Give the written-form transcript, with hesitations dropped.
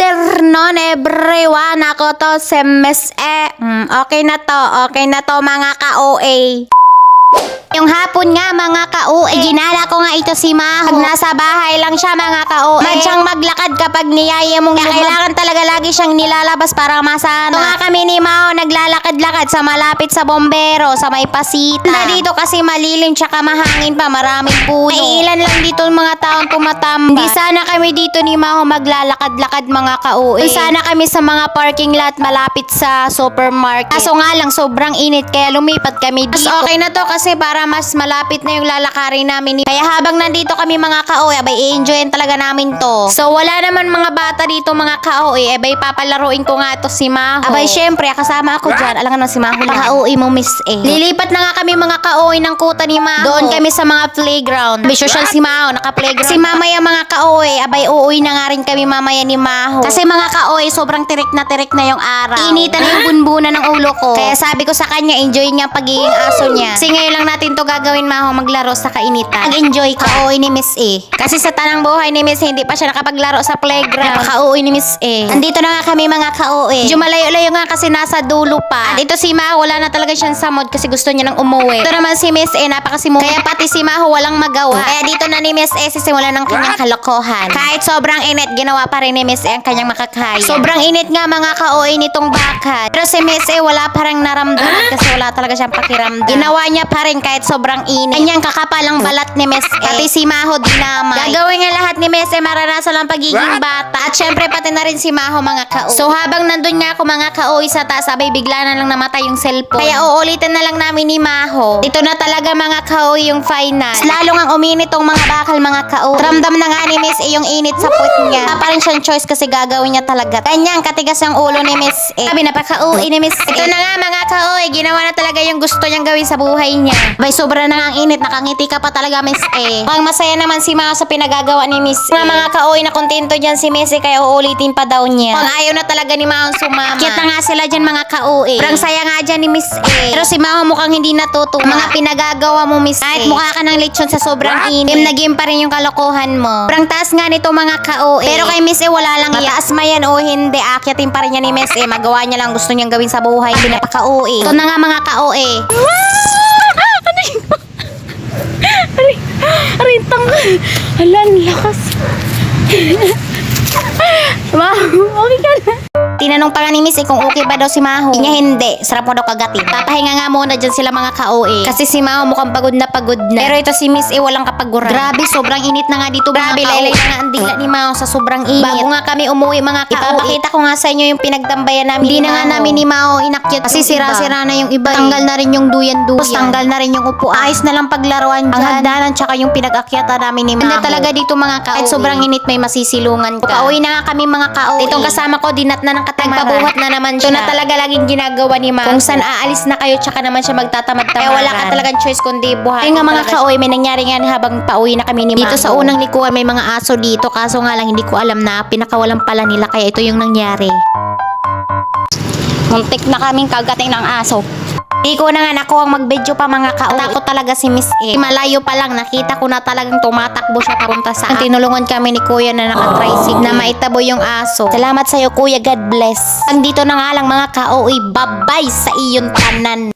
afternoon everyone. Ako to si Miss E. Okay na to mga ka-OA. Yung hapon nga mga ka-OA, ginala ko nga ito si Maho. Pag nasa bahay lang siya mga ka-OA, madyang maglakad kapag niyaya mong kailangan talaga lagi siyang nilalabas para masana. Ito nga kami ni Maho naglalakad-lakad sa malapit sa bombero, sa may pasita. Na dito kasi malilim tsaka mahangin pa, maraming puno. Ay ilan lang dito mga taong tumatambay. Hindi sana kami dito ni Maho maglalakad-lakad mga ka-OA. Sana kami sa mga parking lot malapit sa supermarket. Kaso nga lang sobrang init kaya lumipat kami dito. Mas okay na to kasi para mas malapit na yung lalakarin namin. Kaya habang nandito kami mga ka-OA, abay i-enjoyin talaga namin to. So wala naman mga bata dito mga ka-OA, abay papalaruin ko nga to si Maho. Abay syempre kasama ako dyan. Alam nga na si Maho lang. Ka-OA mo Miss A. Lilipat na nga kami mga ka-OA ng kuta ni Maho. Doon kami sa mga playground. Abay social si Maho, naka-playground. Si mamaya mga ka-OA, abay uuwi na nga rin kami mamaya ni Maho. Kasi mga ka-OA, sobrang tirik na yung araw. Initan na yung bunbunan ng ulo ko. Kaya sabi ko sa kanya, enjoy niya pagiging aso niya. Kasi ngayon lang natin to gagawin Maho, maglaro sa kainitan. Nag-enjoy ka. Ka-OA ni Miss A. Kasi sa tanang buhay ni Miss A, hindi pa siya nakapaglaro sa playground. Ka-OA ni Miss A. Andito na nga kami mga ka-OA. Medyo malayo-layo nga kasi nasa dulo pa. At ito si Maho, wala na talaga siyang samod kasi gusto niya nang umuwi. Ito naman si Miss A, napakasimuha. Kaya pati si Maho walang magawa. Kaya dito na ni Miss A sisimula ng kanyang kalokohan. Kahit sobrang init, ginawa pa rin ni Miss A ang kanyang makakaya. Sobrang init nga mga ka-OA nitong bakad. Pero si Miss A wala parang naramdaman kasi wala talaga siyang pakiramdam. Ginawa niya pa rin kahit sobrang init. Kanyang kakapalang balat ni Miss A. Pati si Maho dinamay. Gagawin nga lahat ni Miss A, maranasan lang pagiging bata. At syempre pati na rin si Maho mga ka-OA. So habang nandun nga ako mga ka-OA sa taas, abay bigla na lang namatay yung cellphone. Kaya uulitin na lang namin ni Maho. Ito na talaga mga ka-OA yung final. Lalo ang uminit tong mga bakal mga ka-OA. Ramdam na nga ni Miss A yung init sa puwet niya. Pa rin siyang choice kasi gagawin niya talaga. Kanyang katigas ang ulo ni Miss A. Sabi napaka-OA ni Miss A. Ito na nga mga ka-OA, ginawa na talaga yung gusto niyang gawin sa buhay niya. Abay sobra na nga ang init, nakangiti ka pa talaga Miss A. Pang masaya naman si Maho sa pinagagawa ni Miss A. Mga ka-OA na kontento dyan si Miss A kaya uulitin pa daw niya. Pang ayaw na talaga ni Maho sumama. Akyat na nga sila dyan mga ka-OA. Parang saya nga dyan ni Miss A. Pero si Maho mukhang hindi natutuwa. Mga pinagagawa mo Miss A. Kahit mukha ka ng lechon sa sobrang init. Game pa rin yung kalokohan mo. Parang taas nga nito mga ka-OA. Pero kay Miss A wala lang mataas mayan o hindi. Akyatin pa rin niya ni Miss A. Magawa niya lang gusto niyang gawin sa buhay. Hindi na pa ka-OA. Ito na nga mga ka-OA. Arintang. Hala, lakas. Wow, okay ka na. Tinanong pa nga ni Miss A kung okay ba daw si Maho. Niya hindi. Sarap mo daw kagatin. Papahinga nga muna dyan sila mga ka-OA. Kasi si Maho mukhang pagod na. Pero ito si Miss A walang kapaguran. Grabe, sobrang init na nga dito mga ka-OA. Grabe, na nga ang dila ni Maho sa sobrang init. Bago nga kami umuwi mga ka-OA, ipapakita ko nga sa inyo yung pinagdambayan namin. Hindi na nga namin ni Maho inakyat. Kasi sira-sira na yung iba. Tanggal na rin yung duyan-duyan. Tanggal na rin yung upuan. Ayos na lang paglaruan dyan. Ang hagdanan tsaka yung pinag-akyatan namin ni Maho. Ganda talaga dito mga ka-OA. Kahit sobrang init may masisilungan ka. Pauwi na nga kami mga ka-OA. Itong kasama ko dinat na ng katamaran. Nagpabuhat na naman siya. Ito na talaga laging ginagawa ni Maho. Kung saan aalis na kayo tsaka naman siya magtatamad-tamaran. Kaya wala ka talagang choice kundi buhat. Kaya nga mga ka-OA, may nangyari nga habang pauwi na kami ni Maho. Dito sa unang likuan may mga aso dito. Kaso nga lang hindi ko alam na pinakawalan pala nila. Kaya ito yung nangyari. Muntik na kaming kagating ng aso. Hindi ko na nga nakuhang mag-video pa mga ka-OA. Takot talaga si Miss A. Malayo pa lang nakita ko na talagang tumatakbo siya papunta sa akin. Tinulungan kami ni Kuya na naka-tricycle na maitabo yung aso. Salamat sa'yo Kuya, God bless. Ang dito na nga lang mga ka-OA, bye-bye sa iyon tanan.